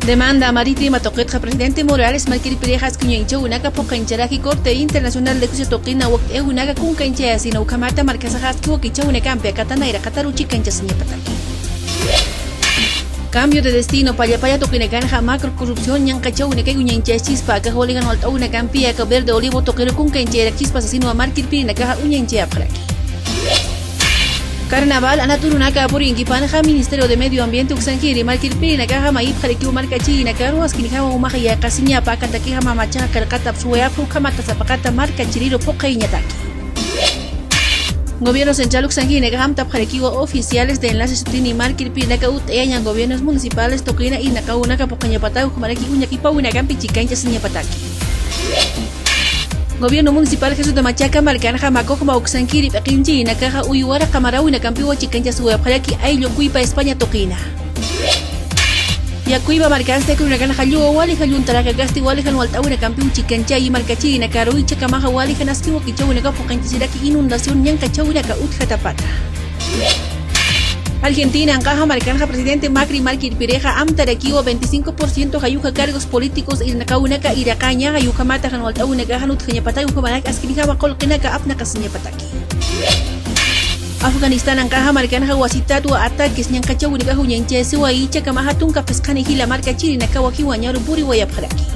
Demanda marítima toquetja presidente Morales Marquiri Pirejas Quiñoincho Unaca Pocancheraki Corte Internacional de Justicia Toquina Wak Unaga Kuncanchea Sino Ukamata Marcasajas Kiwakicha Unacampia Catanaira Cataruchi Cancha Señapataki. Cambio de destino Paya Toquinacanja Macro Corrupción Yancacha Unaca Uñancha Chispa Cajoligan Alta Unacampia Verde Olivo Toquero Kuncanchera Chispa Asesino a Marquiri Pirinacaja Uñanchea Praki. Carnaval Anaturunaka Purinquipanja Ministerio de Medio Ambiente Uxanjiri Marquirpina Caja Maip Jarikiu Marcachina Caruas Kinjama Umahaya Casiña Pacataquija Mamacha Calcata Suea Pucamata Zapacata Marca Chiriro Pocañataki. Gobierno Central Uxanjine Gahamta Jarikiu oficiales de enlace Sutini Marquirpina Caut Eyan gobiernos municipales Toquina y Nakaunaka Pocañapata Umaraki Uñaquipa Unagampi Chicancha Señapataki. Gobierno Municipal Jesús de Machaca Marcanja Macojma Uxanquiri Pequinchi Nakaja Uyuara Camarauna Campiwa Chicancha Sueparaki Ailo Cuipa España Toquina. Yacuiba Marcanste Kunagan Hayu Wali Hayun Taraka Gasti Wali Hanwaltauna Campiu Chicancha y Marcachi Nakaru y Chacamaja Wali Hanaskiwa Kichawuna Pocanchiraki Inundación Yancachauna Utjatapata. Argentina Ancaja Marcanja Presidente Macri Marquir Pireja Amtarakiwa 25% Hayuja cargos políticos y Nakaunaka Iracaña Hayuja Mata Hanwaltaunaka Hanut Jañapatay Ujabanak Askirija Kolkinaka Apnaka Señapataki. Afganistán Ancaja Marcanja Wasitatua Ataques Nyankachawunika Huñanche Siwaicha Kamahatunka Pescani Hila Marca Chiri Nakawaki Wañaru Puri Wayapharaki.